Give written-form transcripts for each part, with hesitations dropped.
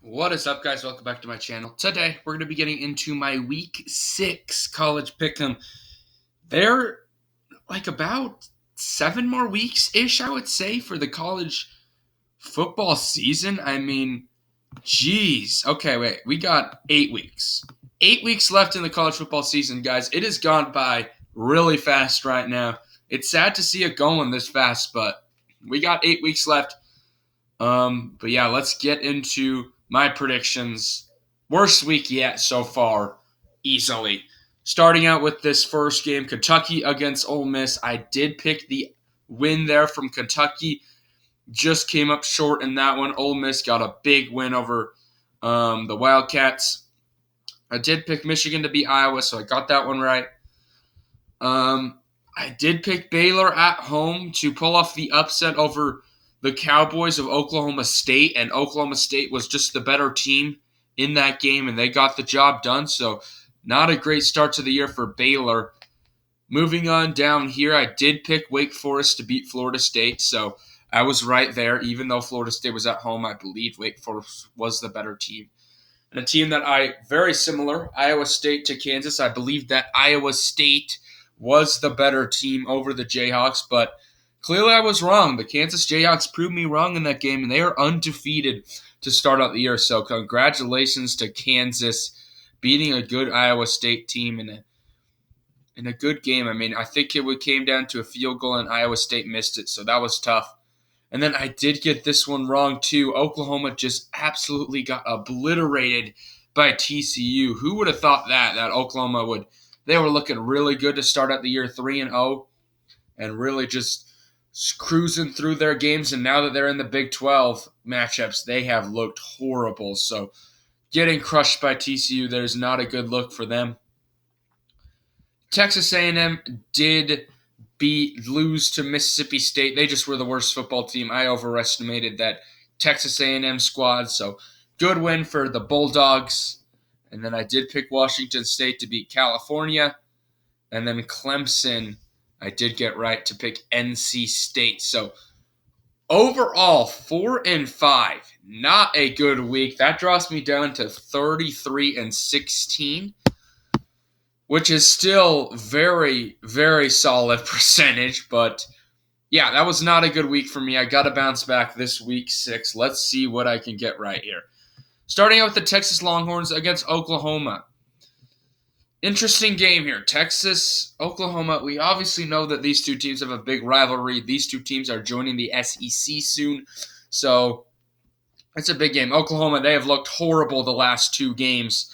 What is up, guys? Welcome back to my channel. Today, we're going to be getting into my Week 6 college pick'em. They're like about 7 more weeks-ish, I would say, for the college football season. Geez. Okay, wait. We got 8 weeks. 8 weeks left in the college football season, guys. It has gone by really fast right now. It's sad to see it going this fast, but we got 8 weeks left. But yeah, let's get into my predictions. Worst week yet so far, easily. Starting out with this first game, Kentucky against Ole Miss. I did pick the win there from Kentucky. Just came up short in that one. Ole Miss got a big win over the Wildcats. I did pick Michigan to beat Iowa, so I got that one right. I did pick Baylor at home to pull off the upset over the Cowboys of Oklahoma State, and Oklahoma State was just the better team in that game, and they got the job done. So not a great start to the year for Baylor. Moving on down here, I did pick Wake Forest to beat Florida State, so I was right there. Even though Florida State was at home, I believe Wake Forest was the better team. And a team that very similar, Iowa State to Kansas. I believe that Iowa State was the better team over the Jayhawks, but clearly I was wrong. The Kansas Jayhawks proved me wrong in that game, and they are undefeated to start out the year. So congratulations to Kansas beating a good Iowa State team in a good game. I think it came down to a field goal, and Iowa State missed it, so that was tough. And then I did get this one wrong too. Oklahoma just absolutely got obliterated by TCU. Who would have thought that Oklahoma would? They were looking really good to start out the year 3-0 and really just cruising through their games. And now that they're in the Big 12 matchups, they have looked horrible. So getting crushed by TCU, there's not a good look for them. Texas A&M did lose to Mississippi State. They just were the worst football team. I overestimated that Texas A&M squad, so good win for the Bulldogs. And then I did pick Washington State to beat California. And then Clemson, I did get right to pick NC State. So overall, 4-5. Not a good week. That drops me down to 33-16. Which is still very, very solid percentage. But, yeah, that was not a good week for me. I got to bounce back this week 6. Let's see what I can get right here. Starting out with the Texas Longhorns against Oklahoma. Interesting game here. Texas, Oklahoma. We obviously know that these two teams have a big rivalry. These two teams are joining the SEC soon. So, it's a big game. Oklahoma, they have looked horrible the last 2 games.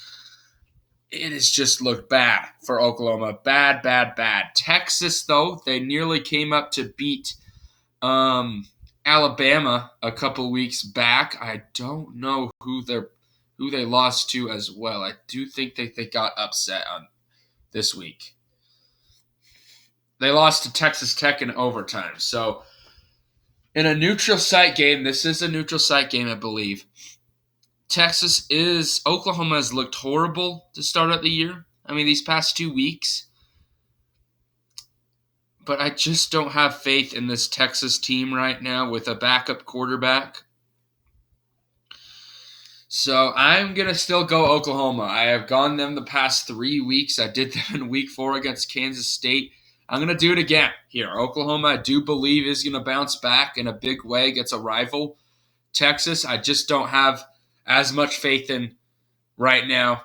It has just looked bad for Oklahoma. Bad, bad, bad. Texas, though, they nearly came up to beat Alabama a couple weeks back. I don't know who they lost to as well. I do think they got upset on this week. They lost to Texas Tech in overtime. So, in a neutral site game, this is a neutral site game, I believe. Oklahoma has looked horrible to start out the year. These past 2 weeks. But I just don't have faith in this Texas team right now with a backup quarterback. So I'm going to still go Oklahoma. I have gone them the past 3 weeks. I did them in week 4 against Kansas State. I'm going to do it again here. Oklahoma, I do believe, is going to bounce back in a big way against a rival. Texas, I just don't have as much faith in right now.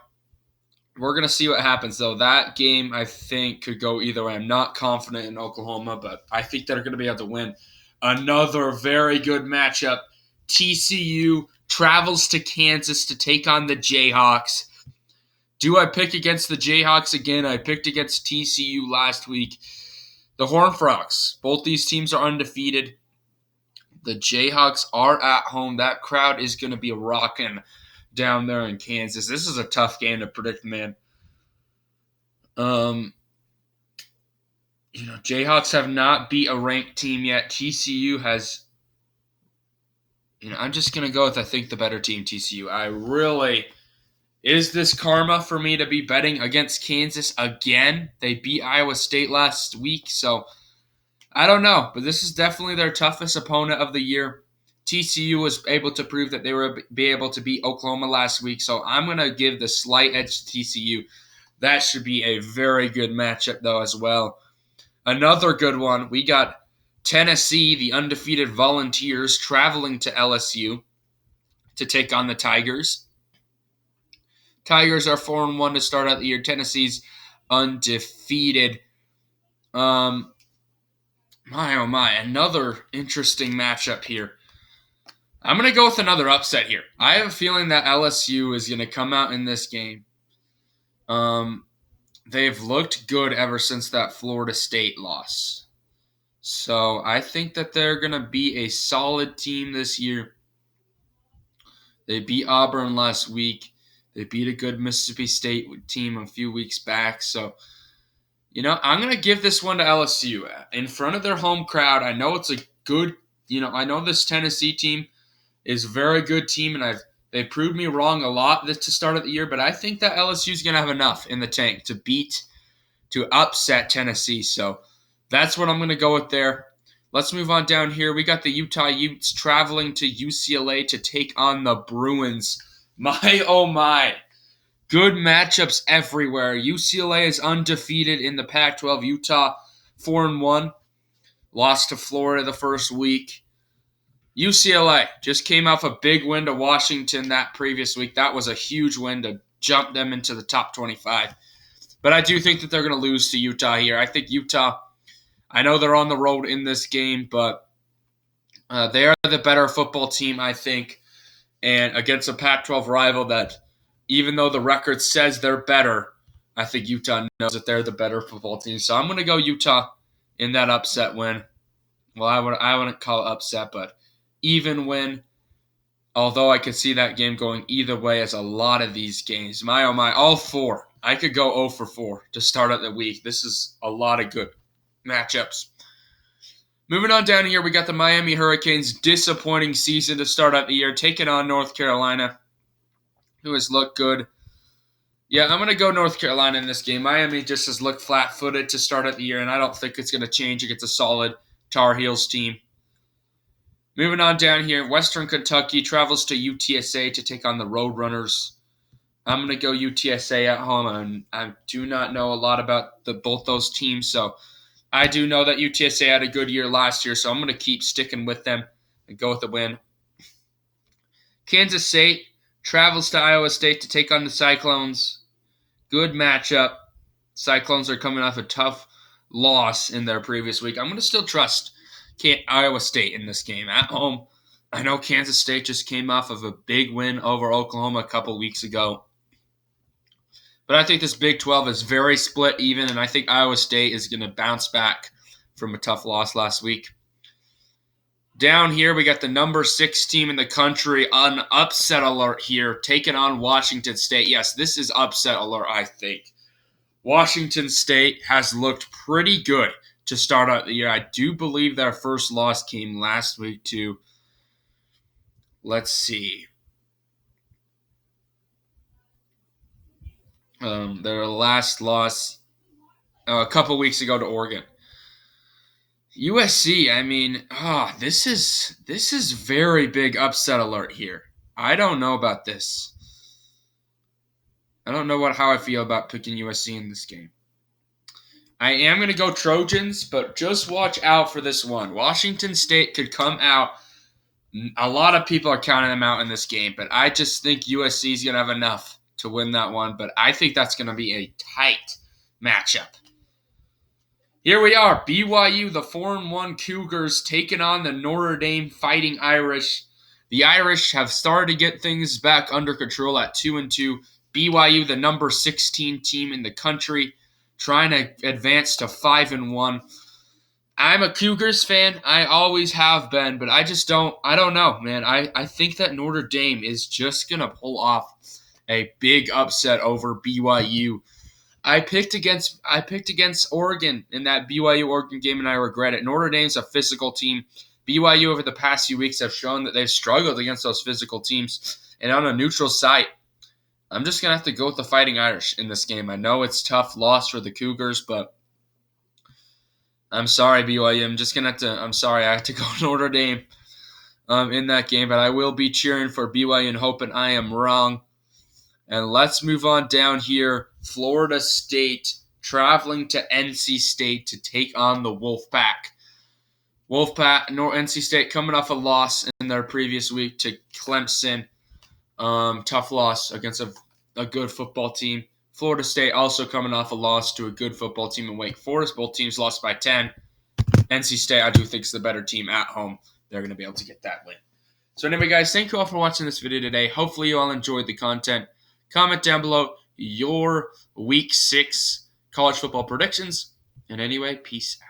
We're going to see what happens, though. That game, I think, could go either way. I'm not confident in Oklahoma, but I think they're going to be able to win. Another very good matchup. TCU travels to Kansas to take on the Jayhawks. Do I pick against the Jayhawks again? I picked against TCU last week. The Horned Frogs. Both these teams are undefeated. The Jayhawks are at home. That crowd is going to be rocking down there in Kansas. This is a tough game to predict, man. Jayhawks have not beat a ranked team yet. TCU has, I'm just going to go with, I think, the better team, TCU. Is this karma for me to be betting against Kansas again? They beat Iowa State last week, so I don't know. But this is definitely their toughest opponent of the year. TCU was able to prove that they were be able to beat Oklahoma last week, so I'm going to give the slight edge to TCU. That should be a very good matchup, though, as well. Another good one, we got Tennessee, the undefeated Volunteers, traveling to LSU to take on the Tigers. Tigers are 4-1 to start out the year. Tennessee's undefeated. My oh my, another interesting matchup here. I'm going to go with another upset here. I have a feeling that LSU is going to come out in this game. They've looked good ever since that Florida State loss. So I think that they're going to be a solid team this year. They beat Auburn last week. They beat a good Mississippi State team a few weeks back. So, I'm going to give this one to LSU. In front of their home crowd, I know it's a good, I know this Tennessee team is a very good team, and they proved me wrong a lot to start of the year, but I think that LSU is going to have enough in the tank to upset Tennessee. So that's what I'm going to go with there. Let's move on down here. We got the Utah Utes traveling to UCLA to take on the Bruins. My, oh my. Good matchups everywhere. UCLA is undefeated in the Pac-12. Utah 4-1. Lost to Florida the first week. UCLA just came off a big win to Washington that previous week. That was a huge win to jump them into the top 25. But I do think that they're going to lose to Utah here. I think Utah, I know they're on the road in this game, but they are the better football team, I think. And against a Pac-12 rival that, even though the record says they're better, I think Utah knows that they're the better football team. So I'm going to go Utah in that upset win. Well, I wouldn't call it upset, but even win. Although I could see that game going either way as a lot of these games. My, oh my, all four. I could go 0 for 4 to start out the week. This is a lot of good matchups. Moving on down here, we got the Miami Hurricanes' disappointing season to start out the year, taking on North Carolina, who has looked good. Yeah, I'm going to go North Carolina in this game. Miami just has looked flat-footed to start out the year, and I don't think it's going to change against a solid Tar Heels team. Moving on down here, Western Kentucky travels to UTSA to take on the Roadrunners. I'm going to go UTSA at home, and I do not know a lot about both those teams, so I do know that UTSA had a good year last year, so I'm going to keep sticking with them and go with the win. Kansas State travels to Iowa State to take on the Cyclones. Good matchup. Cyclones are coming off a tough loss in their previous week. I'm going to still trust Iowa State in this game at home. I know Kansas State just came off of a big win over Oklahoma a couple weeks ago. But I think this Big 12 is very split even, and I think Iowa State is going to bounce back from a tough loss last week. Down here, we got the number 6 team in the country on upset alert here, taking on Washington State. Yes, this is upset alert, I think. Washington State has looked pretty good to start out the year. I do believe their first loss came last week to, let's see, their last loss a couple weeks ago to Oregon. USC, I mean, this is very big upset alert here. I don't know about this. I don't know how I feel about picking USC in this game. I am going to go Trojans, but just watch out for this one. Washington State could come out. A lot of people are counting them out in this game, but I just think USC is going to have enough to win that one, but I think that's going to be a tight matchup. Here we are, BYU, the 4-1 Cougars, taking on the Notre Dame Fighting Irish. The Irish have started to get things back under control at 2-2. BYU, the number 16 team in the country, trying to advance to 5-1. I'm a Cougars fan. I always have been, but I don't know, man. I think that Notre Dame is just going to pull off a big upset over BYU. I picked against Oregon in that BYU-Oregon game, and I regret it. Notre Dame's a physical team. BYU over the past few weeks have shown that they've struggled against those physical teams. And on a neutral site, I'm just going to have to go with the Fighting Irish in this game. I know it's a tough loss for the Cougars, but I'm sorry, BYU. I'm sorry, I have to go Notre Dame. in that game, but I will be cheering for BYU and hoping I am wrong. And let's move on down here. Florida State traveling to NC State to take on the Wolfpack. NC State coming off a loss in their previous week to Clemson. Tough loss against a good football team. Florida State also coming off a loss to a good football team in Wake Forest. Both teams lost by 10. NC State, I do think, is the better team at home. They're going to be able to get that win. So anyway, guys, thank you all for watching this video today. Hopefully you all enjoyed the content. Comment down below your Week 6 college football predictions. And anyway, peace out.